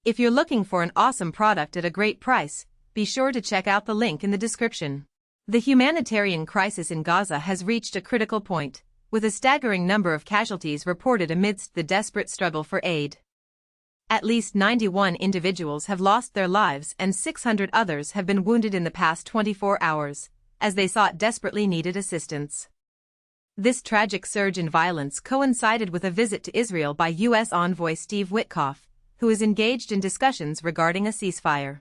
If you're looking for an awesome product at a great price, be sure to check out the link in the description. The humanitarian crisis in Gaza has reached a critical point, with a staggering number of casualties reported amidst the desperate struggle for aid. At least 91 individuals have lost their lives and 600 others have been wounded in the past 24 hours, as they sought desperately needed assistance. This tragic surge in violence coincided with a visit to Israel by U.S. Envoy Steve Witkoff, who is engaged in discussions regarding a ceasefire.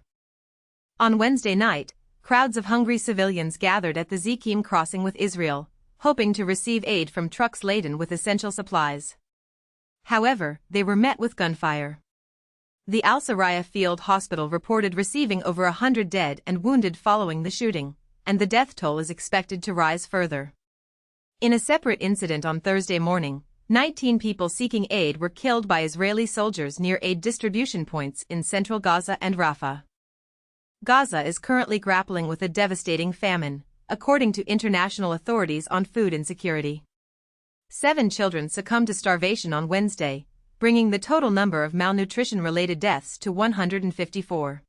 On Wednesday night, crowds of hungry civilians gathered at the Zikim crossing with Israel, hoping to receive aid from trucks laden with essential supplies. However, they were met with gunfire. The Al-Saraya Field Hospital reported receiving over 100 dead and wounded following the shooting, and the death toll is expected to rise further. In a separate incident on Thursday morning, 19 people seeking aid were killed by Israeli soldiers near aid distribution points in central Gaza and Rafah. Gaza is currently grappling with a devastating famine, according to international authorities on food insecurity. 7 children succumbed to starvation on Wednesday, bringing the total number of malnutrition-related deaths to 154.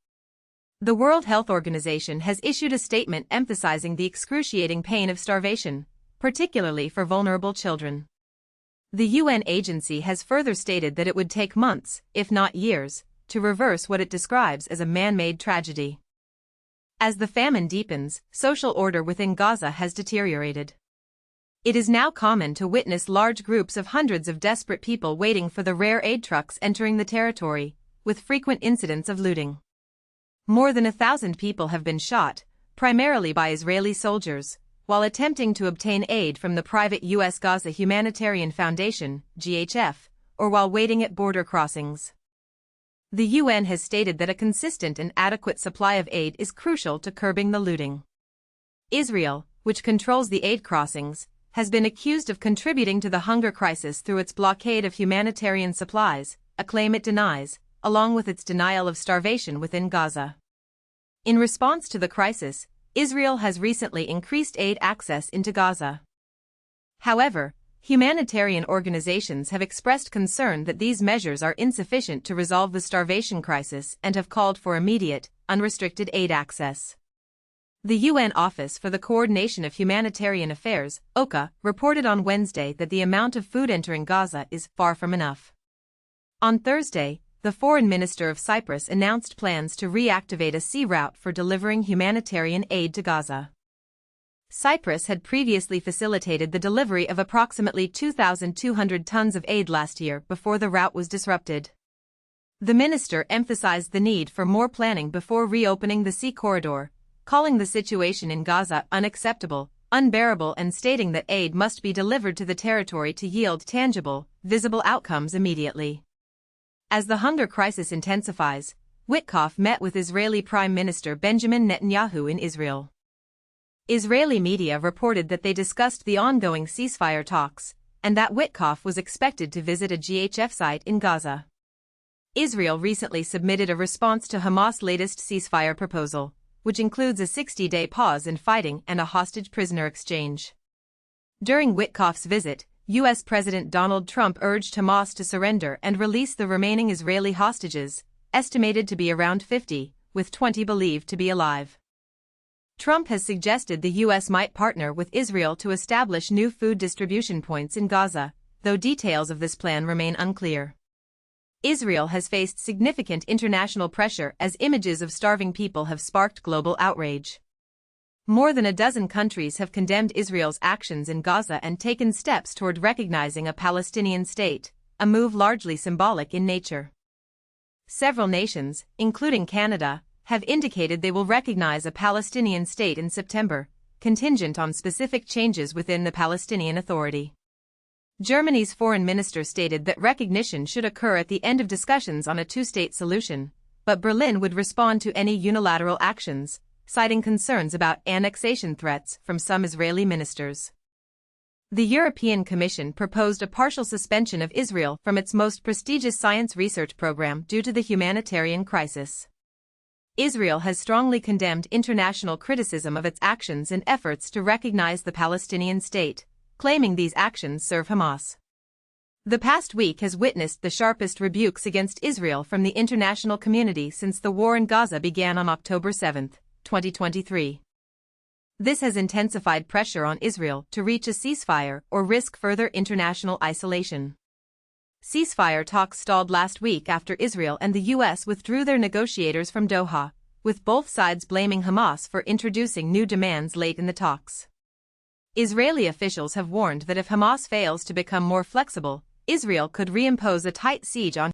The World Health Organization has issued a statement emphasizing the excruciating pain of starvation, particularly for vulnerable children. The UN agency has further stated that it would take months, if not years, to reverse what it describes as a man-made tragedy. As the famine deepens, social order within Gaza has deteriorated. It is now common to witness large groups of hundreds of desperate people waiting for the rare aid trucks entering the territory, with frequent incidents of looting. More than 1,000 people have been shot, primarily by Israeli soldiers, while attempting to obtain aid from the private U.S. Gaza Humanitarian Foundation, GHF, or while waiting at border crossings. The UN has stated that a consistent and adequate supply of aid is crucial to curbing the looting. Israel, which controls the aid crossings, has been accused of contributing to the hunger crisis through its blockade of humanitarian supplies, a claim it denies, along with its denial of starvation within Gaza. In response to the crisis, Israel has recently increased aid access into Gaza. However, humanitarian organizations have expressed concern that these measures are insufficient to resolve the starvation crisis and have called for immediate, unrestricted aid access. The UN Office for the Coordination of Humanitarian Affairs, OCHA, reported on Wednesday that the amount of food entering Gaza is far from enough. On Thursday, the foreign minister of Cyprus announced plans to reactivate a sea route for delivering humanitarian aid to Gaza. Cyprus had previously facilitated the delivery of approximately 2,200 tons of aid last year before the route was disrupted. The minister emphasized the need for more planning before reopening the sea corridor, calling the situation in Gaza unacceptable, unbearable, and stating that aid must be delivered to the territory to yield tangible, visible outcomes immediately. As the hunger crisis intensifies, Witkoff met with Israeli Prime Minister Benjamin Netanyahu in Israel. Israeli media reported that they discussed the ongoing ceasefire talks, and that Witkoff was expected to visit a GHF site in Gaza. Israel recently submitted a response to Hamas' latest ceasefire proposal, which includes a 60-day pause in fighting and a hostage prisoner exchange. During Witkoff's visit, U.S. President Donald Trump urged Hamas to surrender and release the remaining Israeli hostages, estimated to be around 50, with 20 believed to be alive. Trump has suggested the U.S. might partner with Israel to establish new food distribution points in Gaza, though details of this plan remain unclear. Israel has faced significant international pressure as images of starving people have sparked global outrage. More than a dozen countries have condemned Israel's actions in Gaza and taken steps toward recognizing a Palestinian state, a move largely symbolic in nature. Several nations, including Canada, have indicated they will recognize a Palestinian state in September, contingent on specific changes within the Palestinian Authority. Germany's foreign minister stated that recognition should occur at the end of discussions on a two-state solution, but Berlin would respond to any unilateral actions, citing concerns about annexation threats from some Israeli ministers. The European Commission proposed a partial suspension of Israel from its most prestigious science research program due to the humanitarian crisis. Israel has strongly condemned international criticism of its actions and efforts to recognize the Palestinian state, claiming these actions serve Hamas. The past week has witnessed the sharpest rebukes against Israel from the international community since the war in Gaza began on October 7, 2023. This has intensified pressure on Israel to reach a ceasefire or risk further international isolation. Ceasefire talks stalled last week after Israel and the U.S. withdrew their negotiators from Doha, with both sides blaming Hamas for introducing new demands late in the talks. Israeli officials have warned that if Hamas fails to become more flexible, Israel could reimpose a tight siege on